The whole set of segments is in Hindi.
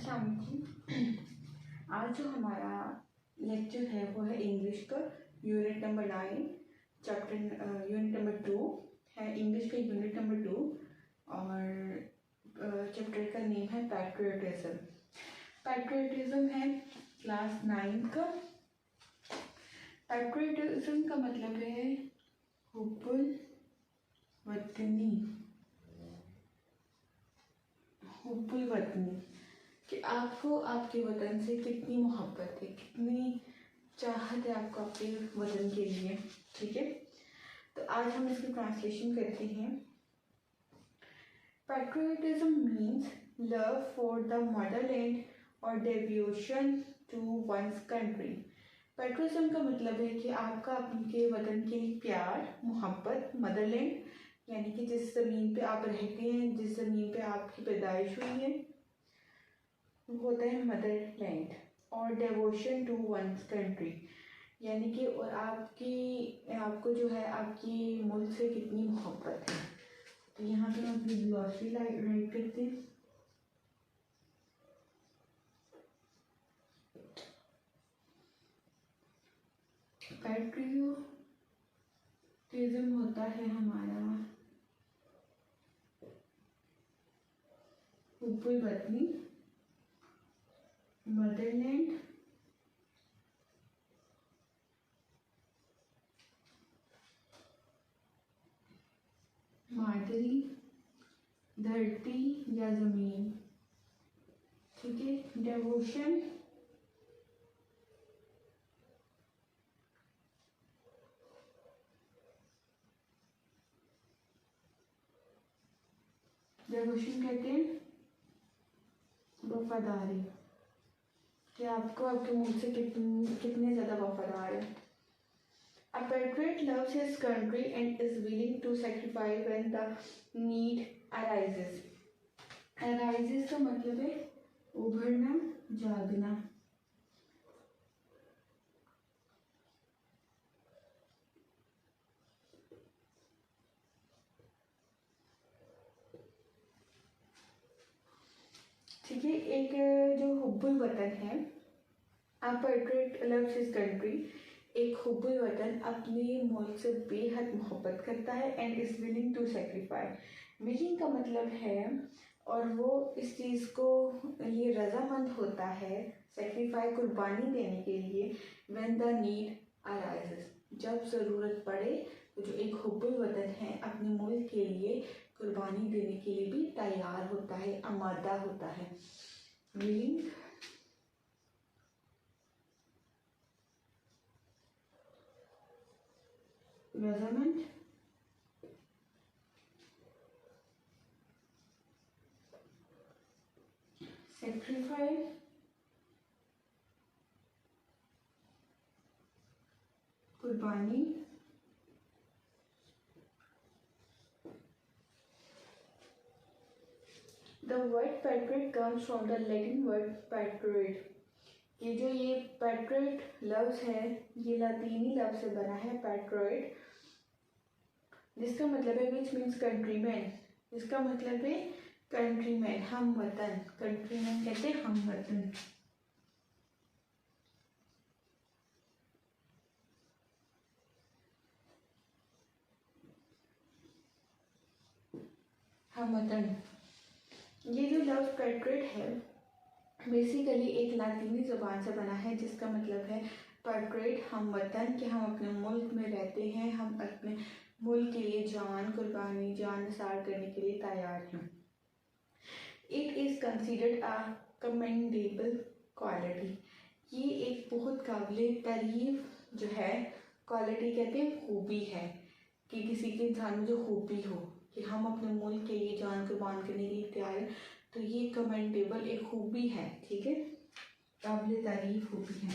अस्सलाम वालेकुम। आज जो हमारा लेक्चर है वो है इंग्लिश का unit number 9 chapter unit number 2 है, इंग्लिश का यूनिट नंबर 2 और चैप्टर का नेम है पैट्रियटिज्म। पैट्रियटिज्म है क्लास 9 का। पैट्रियटिज्म का मतलब है हुब्बुल वतनी, हुब्बुल वतनी कि आपको आपके वतन से कितनी मोहब्बत है, कितनी चाहत है आपको आपके वतन के लिए। ठीक है, तो आज हम इसकी ट्रांसलेशन करते हैं। Patriotism means love for the Motherland और डेवोशन टू वंस कंट्री। पैट्रियटिज्म का मतलब है कि आपका आपके वतन के लिए प्यार, मोहब्बत, मदरलैंड यानी कि जिस ज़मीन पे आप रहते हैं, जिस ज़मीन पे आपकी पैदाइश हुई है वो होता है मदरलैंड, और डेवोशन टू वंस कंट्री यानी कि और आपको जो है आपकी मुल्क से कितनी मोहब्बत है। तो यहाँ पे हम अपनी ग्लॉसरी राइट करते हैं। पैट्रियटिज्म होता है हमारा हुब्बुल वतनी, मदरलैंड, मादरी, धरती या जमीन। ठीक है, डेवोशन कहते हैं वफादारी, कि आपको आपके मुल्क से कितने ज़्यादा वफादार है। A patriot loves his country and is willing to sacrifice when the need arises. Arises का मतलब है उभरना, जागना। ठीक है, एक जो हुब्बुल वतन है, A patriot loves his country, एक हुब्बुल वतन अपने मुल्क से बेहद मोहब्बत करता है and is willing to sacrifice. Willing का मतलब है और वो इस चीज़ को ये रजामंद होता है सेक्रीफाई कुर्बानी देने के लिए व्हेन द नीड अराइजेस, जब ज़रूरत पड़े। तो जो एक हुब्बुल वतन है अपने मुल्क के लिए कुर्बानी देने के लिए भी तैयार होता है, आमादा होता है। विलिंग रजामंद, सेक्रीफाइस, कुर्बानी, The word patriot comes from the Latin word patriot। ये patriot लफ्ज़ है ये लातीनी लफ्ज़ से बना है patriot, जिसका मतलब है which means countryman, इसका मतलब है countryman, हम वतन। countryman कहते हैं हम वतन। हम वतन, ये जो लफ्ज़ पैट्रियट है बेसिकली एक लातीनी ज़बान से बना है जिसका मतलब है पैट्रियट, हम वतन, कि हम अपने मुल्क में रहते हैं, हम अपने मुल्क के लिए जान कुर्बानी, जान निसार करने के लिए तैयार हैं। It is considered a commendable quality, ये एक बहुत काबिल तारीफ जो है, क्वालिटी कहते हैं खूबी है, कि किसी के इंसान में जो खूबी हो कि हम अपने मुल्क के लिए जान कुर्बान करने के लिए तैयार हैं, तो ये कमेंडेबल एक खूबी है। ठीक है, काबिल तारीफ खूबी है।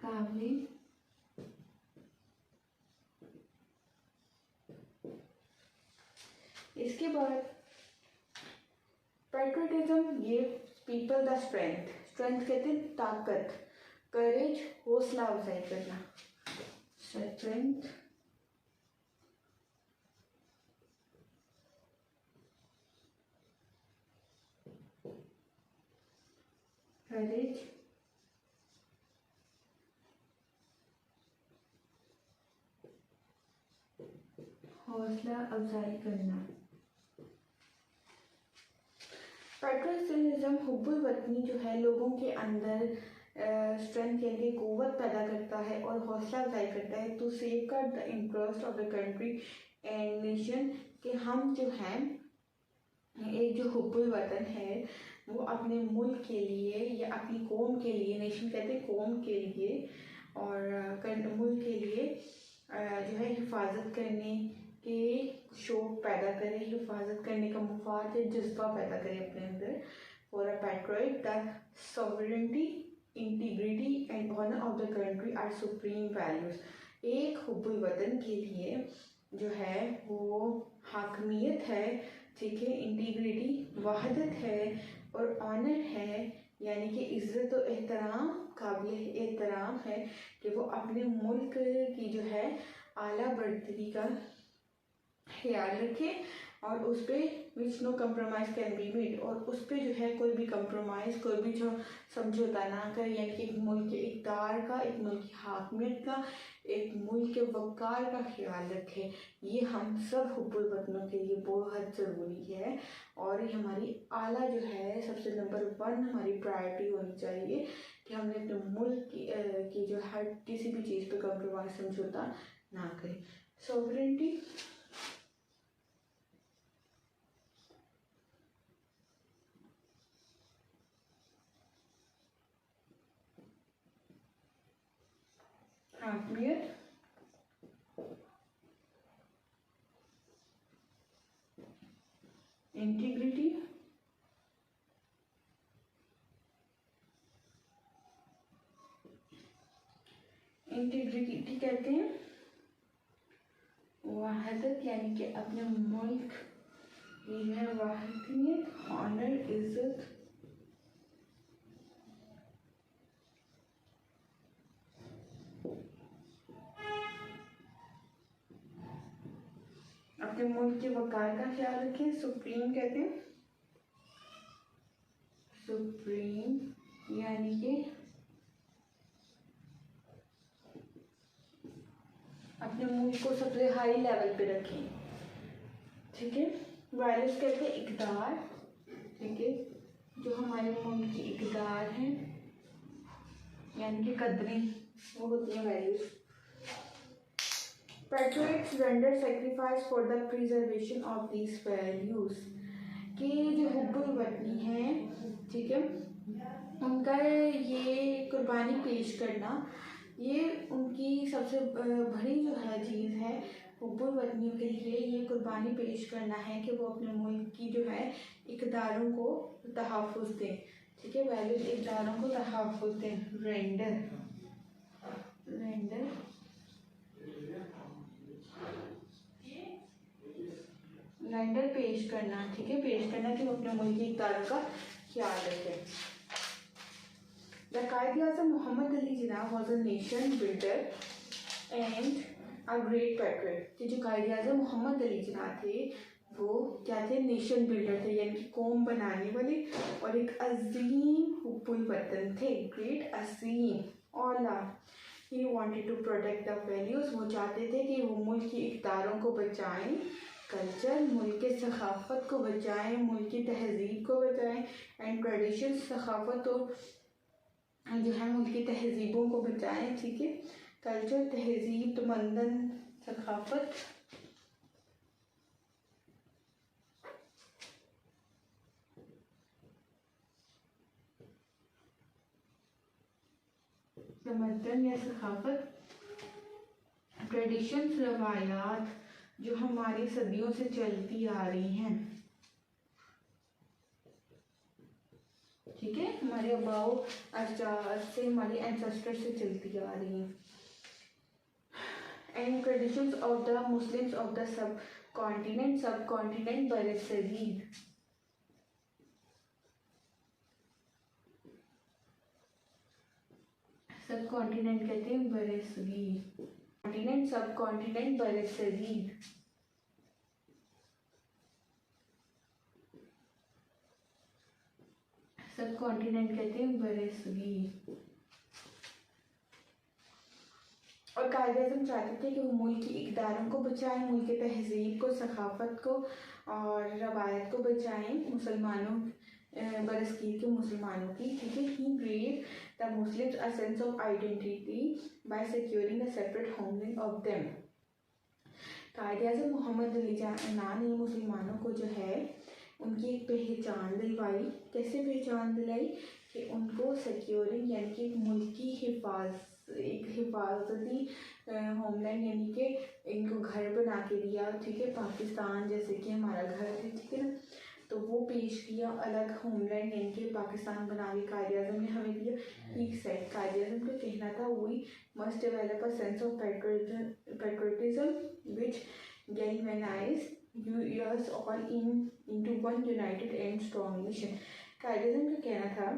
काबिल इसके बाद patriotism gives people the strength कहते हैं ताकत, करेज हौसला अफजाई करना, स्ट्रेंथ, करेज, हौसला अफजाई करना। पेट्रियटिज्म हुब्बुल वतनी जो है लोगों के अंदर स्ट्रेंथ यानी क़ुव्वत पैदा करता है और हौसला अफजाई करता है to safeguard the interest of the country and nation, कि हम जो हैं एक जो हुब्बुल वतन है वो अपने मुल्क के लिए या अपनी कौम के लिए, नेशन कहते हैं कौम के लिए, और मुल्क के लिए जो है हिफाजत करने के शौक़ पैदा करें, हिफाजत करने का मुफाद या जज्बा पैदा करें अपने अंदर। For a patriot the sovereignty, integrity and honour of the country are supreme values. एक हुब्बुल वतन के लिए जो है वो हाकमियत है, ठीक है, इंटीग्रिटी वहदत है, और ऑनर है यानी कि इज़्ज़त और एहतराम, काबिल एहतराम है कि वो अपने मुल्क की जो है आला बरतरी का ख्याल रखे और उस पर which no compromise can be made, और उस पर जो है कोई भी कंप्रोमाइज़, कोई भी जो समझौता ना करे, यानी कि एक मुल्क के इक़्तिदार का, एक मुल्क की हाकमियत का, एक मुल्क के वक़ार का ख्याल रखे। ये हम सब हुब्बुल वतनों के लिए बहुत ज़रूरी है और ये हमारी आला जो है सबसे नंबर 1 हमारी प्रायोरिटी होनी चाहिए कि हमने अपने मुल्क की जो हर किसी भी चीज़ पर कंप्रोमाइज़ समझौता ना करें। सॉवरेनिटी, हाकमियत, इंटीग्रिटी, इंटीग्रिटी कहते हैं वहदत यानी कि अपने मुल्क की है वहदत, ऑनर, इज़्ज़त, अपने मुल्क के वक़ार का ख्याल रखें। सुप्रीम कहते हैं, सुप्रीम यानी कि अपने मुल्क को सबसे हाई लेवल पे रखें, ठीक है। वैल्यूज़ कहते हैं इक़्तिदार, ठीक है, जो हमारे मुल्क की इक़्तिदार हैं यानी कि कदरें, वो होती हैं values. Patriots render sacrifice for the preservation of these values, कि जो हुब्बुल वतनी है, ठीक है, उनका ये कुर्बानी पेश करना, ये उनकी सबसे बड़ी जो है चीज़ है हुब्बुल वतनियों के लिए, ये कुर्बानी पेश करना है कि वो अपने मुल्क की जो है इक़्तिदारों को तहफ़्फ़ुज़ दें, ठीक है, वैल्यूज़ इक़्तिदारों को तहफ़्फ़ुज़ दें। रेंडर, रेंडर पेश करना, ठीक है, पेश करना कि वो अपने मुल्क की इक़्तिदारों का ख्याल रखें। The Quaid-e-Azam Muhammad Ali Jinnah was a nation builder and a great patriot, कि जो कायद-ए-आज़म मोहम्मद अली जिन्ना थे वो क्या थे, नेशन बिल्डर थे यानी कि कौम बनाने वाले, और एक अजीम हुब्बुल वतन थे, ग्रेट, अजीम, औला। He wanted to protect the values, वो चाहते थे कि वो मुल्क की इक़्तिदारों को बचाएं, कल्चर, मुल्क के सखाफ़त को बचाएं, मुल्क की तहज़ीब को बचाएं, एंड ट्रेडिशन, सखाफ़त और जो है मुल्क की तहज़ीबों को बचाएं, ठीक है, कल्चर, तहज़ीब, तमद्दुन, सखाफ़त, तमद्दुन या सखाफ़त, ट्रेडिशंस, रवायात जो हमारी सदियों से चलती आ रही हैं, ठीक है, हमारे अबाओ अजदाद से, हमारे एंसेस्टर से चलती आ रही हैं। And traditions of the Muslims of the subcontinent बरसगीर, सब कॉन्टिनेंट कहते हैं बरसगीर। कॉन्टिनेंट, सब कॉन्टिनेंट, बरसगीर। सब कॉन्टिनेंट कहते हैं बरसगीर। और कायद-ए-आज़म चाहते थे कि वो मुल्क की इक़दारों को बचाएं, मुल्क की तहज़ीब को, सखाफ़त को और रवायत को बचाएं मुसलमानों, बरसगीर के मुसलमानों की, ठीक है। ही gave the Muslims a sense of identity by securing a separate homeland of them। Quaid-e-Azam Muhammad Ali जिन्ना ने मुसलमानों को जो है उनकी एक पहचान दिलवाई। कैसे पहचान दिलाई कि उनको सिक्योरिंग यानी कि मुल्क की हिफाजती होमलैंड यानी कि इनको घर बना के दिया, ठीक है। पाकिस्तान जैसे कि हमारा घर है, ठीक है ना, तो वो पेश किया। अलग होमलैंड यानी कि पाकिस्तान बना के कायद-ए-आज़म ने हमें दिया। ही सेड, कायद-ए-आज़म का कहना था, we must develop a sense of patriotism which galvanize us all into one united and strong nation। Quaid-e-Azam का कहना था,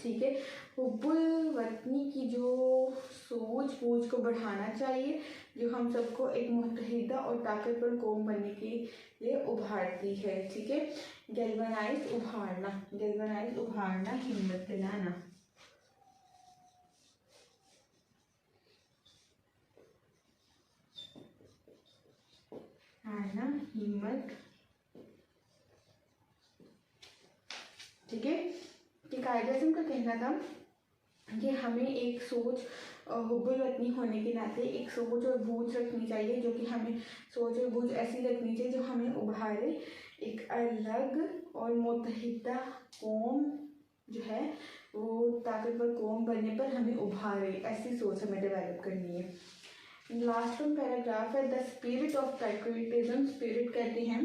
ठीक है, हुब्बुल वतनी की जो सोच बूझ को बढ़ाना चाहिए, जो हम सबको एक मुत्तहिदा और ताकतवर कौम बनने के लिए उभारती है, ठीक है। गैल्वेनाइज उभारना, गैल्वेनाइज उभारना, हिम्मत दिलाना। हिम्मत, ठीक है। कि कायद-ए-आज़म का कहना था कि हमें एक सोच हुब्बुल वतनी होने के नाते एक सोच और बूझ रखनी चाहिए, जो कि हमें सोच और बूझ ऐसी रखनी चाहिए जो हमें उभारे, एक अलग और मुत्तहिदा कौम जो है वो ताकतवर कौम बनने पर हमें उभारे, ऐसी सोच हमें डेवलप करनी है। लास्ट वन पैराग्राफ है the spirit of patriotism. Spirit कहते हैं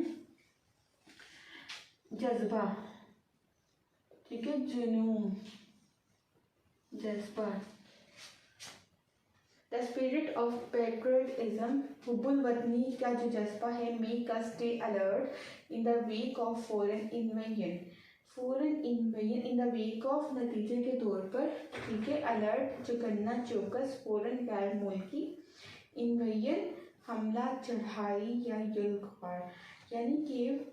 जज्बा, ठीक है, जुनून, जज्बा। द स्पिरिट ऑफ पैट्रियटिज्म, हुब्बुल वतनी का जो जज्बा है, make us stay alert in the wake of foreign invasion. Foreign invasion in the wake of, नतीजे के तौर पर, ठीक है। अलर्ट, चौकन्ना, चौकस, फॉरेन गैर मुल्की, इन्वेजन हमला, चढ़ाई या युल्कवार। यानी कि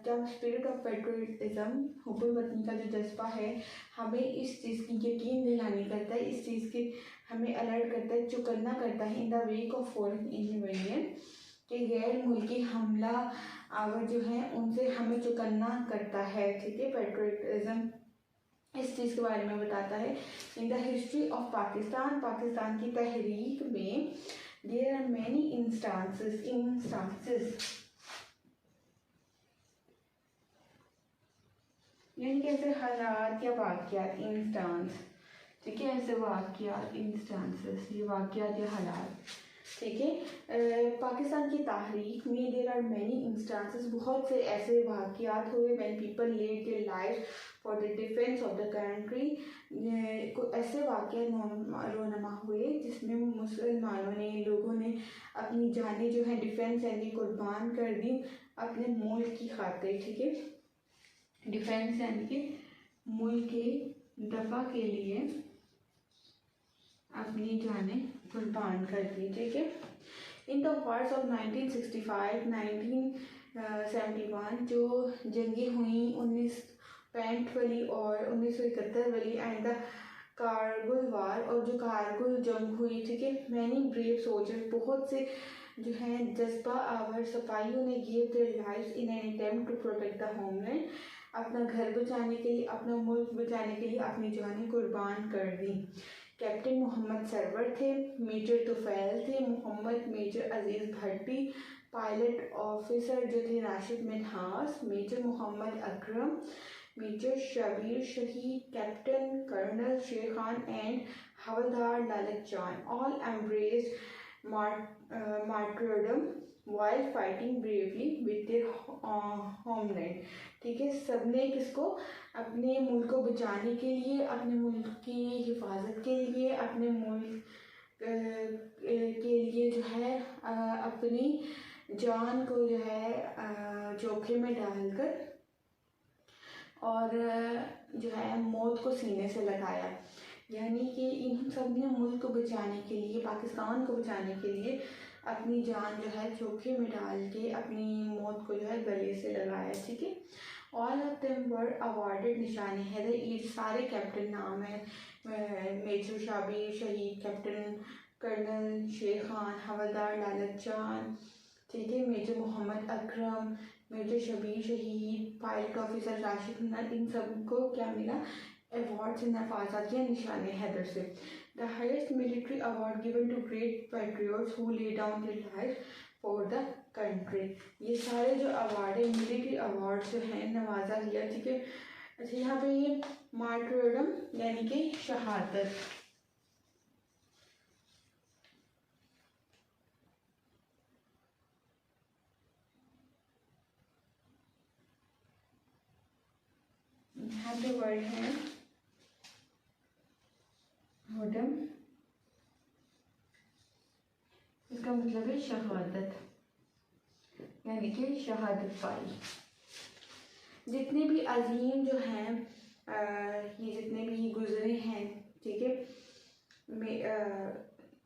जब स्पिरिट ऑफ पैट्रियटिज्म, हुब्बुल वतनी का जो जज्बा है, हमें इस चीज़ की यकीन दिलानी करता है, इस चीज़ की हमें अलर्ट करता है, चौकन्ना करता है, in the wake of foreign invasion, के गैर मुल्की हमला आवर जो हैं उनसे हमें चौकन्ना करता है, ठीक है। पैट्रियटिज्म इस चीज़ के बारे में बताता है। In the history of Pakistan, Pakistan की तहरीक में, देयर आर मैनी इंस्टांसेस यानी कि ऐसे हालात या वाक़यात, इंस्टांस, ठीक है, ऐसे वाक़यात, इंस्टांसेस, ये वाक़यात या हालात, ठीक है। पाकिस्तान की तारीख में देयर आर मैनी इंस्टांसेस, बहुत से ऐसे वाक़यात हुए, when people laid their life for the defence of the country. ऐसे वाक़यात रोनमा हुए जिसमें मुसलमानों ने, लोगों ने अपनी जानें जो है डिफेंस यानी कुर्बान कर दी अपने मुल्क की खातिर, ठीक है। डिफेंस यानी कि मुल्क के दफा के लिए अपनी जानें कुर्बान कर दी, ठीक है। इन द वार्स ऑफ 1965, 1971 जो जंगें हुई 1965 वाली और 1971 वाली, एंड द कारगिल वार, और जो कारगिल जंग हुई, ठीक है। मैनी ब्रेव सोल्जर्स, बहुत से जो हैं जज्बा आवर सिपाहियों ने give their lives in an attempt to protect the homeland, अपना घर बचाने के लिए, अपना मुल्क बचाने के लिए अपनी जानें कुर्बान कर दी। कैप्टन मोहम्मद सरवर थे, मेजर तुफैल थे, मोहम्मद मेजर अजीज़ भट्टी, पायलट ऑफिसर जो थे राशिद मिन्हास, मेजर मोहम्मद अकरम, मेजर शबीर शहीद, कैप्टन कर्नल शेर खान एंड हवलदार लालच जान, all embraced martyrdom while fighting bravely with their homeland, ठीक है। सबने किसको, अपने मुल्क को बचाने के लिए, अपने मुल्क की हिफाजत के लिए, अपने मुल्क के लिए जो है अपनी जान को जो है जोखिम में डालकर और जो है मौत को सीने से लगाया। यानी कि इन सब ने मुल्क को बचाने के लिए, पाकिस्तान को बचाने के लिए अपनी जान जो है जोखिम में डाल के अपनी मौत को जो है गले से लगाया। ठीक है, all of them were awarded निशान हैदर, ये सारे कैप्टन नाम है, मेजर शाबिर शहीद, कैप्टन कर्नल शेख खान, हवलदार लालत चांद, ठीक है, मेजर मोहम्मद अकरम, मेजर शबीर शहीद, पायलट ऑफिसर राशिद नर, इन सबको क्या मिला, अवार्ड से नवाजा किया निशान हैदर से। The highest military award given to great patriots who lay down their life for the country. ये सारे जो अवार्ड है, मिलिट्री अवार्ड जो है नवाजा किया। ठीक है, अच्छा यहाँ पे ये मार्टरडम यानी कि शहादत, यहाँ पे वर्ड है होडम, इसका मतलब है शहादत यानी कि शहादत पाई। जितने भी अजीम जो हैं ये जितने भी गुजरे हैं, ठीक है,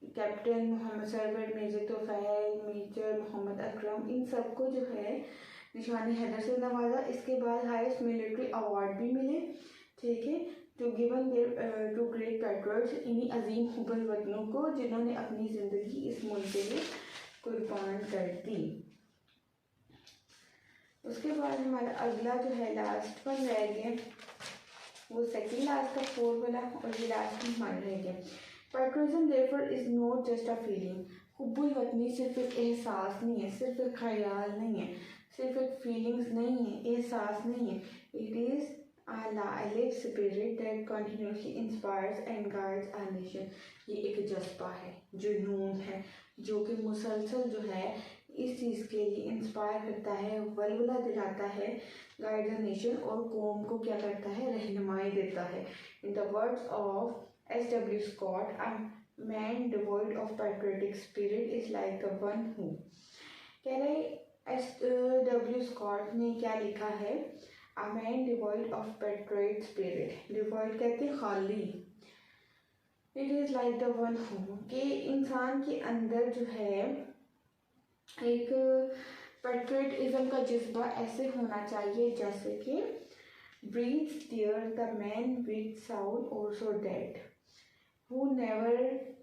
captain Mohammad Sarwar, major Tufail, major Mohammad Akram, इन सबको जो है निशान हैदर से नवाजा। इसके बाद हाईएस्ट मिलिट्री अवार्ड भी मिले। ठीक है, to given there to great patriots, इन्हीं अजीम हुब्बल वतनों को जिन्होंने अपनी ज़िंदगी इस मुल्क के लिए कुर्बान कर दी। उसके बाद हमारा अगला जो है लास्ट वन रह गया, वो सेकंड लास्ट का 4 वाला, और ये लास्ट हमारा रह गया। Patriotism therefore is not just a feeling, हुब्बुल वतनी सिर्फ एक एहसास नहीं है, सिर्फ एक ख्याल नहीं है, सिर्फ एक फीलिंग्स नहीं है, एहसास नहीं है। It is a live spirit that continuously inspires and guides our nation। ये एक जज्बा है, जुनून है, जो कि मुसलसल जो है इस चीज़ के लिए इंस्पायर करता है, वलवला दिलाता है, गाइड द नेशन, और कौम को क्या करता है, रहनुमाई देता है। In the words of S.W. Scott, a man devoid of patriotic spirit is like the one who, कह रहे S.W. Scott ने क्या लिखा है, A man devoid of patriot spirit, devoid कहते खाली, it is like the one who, कि इंसान के अंदर जो है एक पैट्रियटिज्म का जज्बा ऐसे होना चाहिए जैसे कि breathes there the man with soul also dead, who never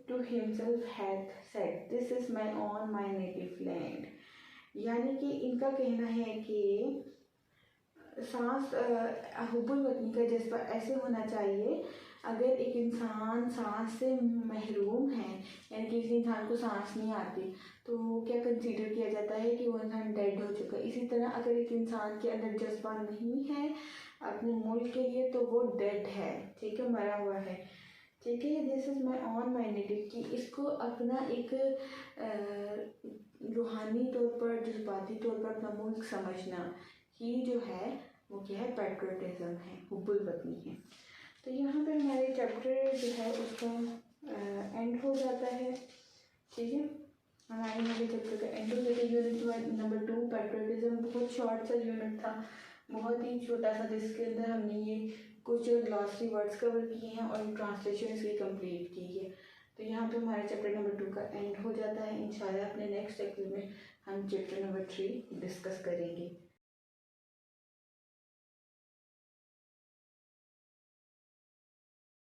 to himself hath said this is my own my native land। यानी कि इनका कहना है कि सांस हुब्बुल वतनी का जज्बा ऐसे होना चाहिए, अगर एक इंसान सांस से महरूम है, यानी कि किसी इंसान को सांस नहीं आती, तो क्या कंसीडर किया जाता है कि वो इंसान डेड हो चुका है। इसी तरह अगर एक इंसान के अंदर जज्बा नहीं है अपने मुल्क के लिए, तो वो डेड है, ठीक है, मरा हुआ है। ठीक है, this is my on my native, कि इसको अपना एक रूहानी तौर पर, जज्बाती तौर पर अपना मुल्क समझना ही जो है वो क्या है, पैट्रियटिज्म है, हुब्बुल वतनी है। तो यहाँ पे हमारे चैप्टर जो है उसका एंड हो जाता है। ठीक है, हमारे यहाँ पे चैप्टर का एंड हो जाता है। यूनिट नंबर 2 पैट्रियटिज्म बहुत शॉर्ट सा यूनिट था, बहुत ही छोटा सा, जिसके अंदर हमने ये कुछ ग्लॉसरी वर्ड्स कवर किए हैं और ट्रांसलेशन इसकी कंप्लीट की है। तो यहाँ पे हमारे चैप्टर नंबर 2 का एंड हो जाता है। इंशाल्लाह अपने नेक्स्ट चैप्टर में हम चैप्टर नंबर 3 डिस्कस करेंगे।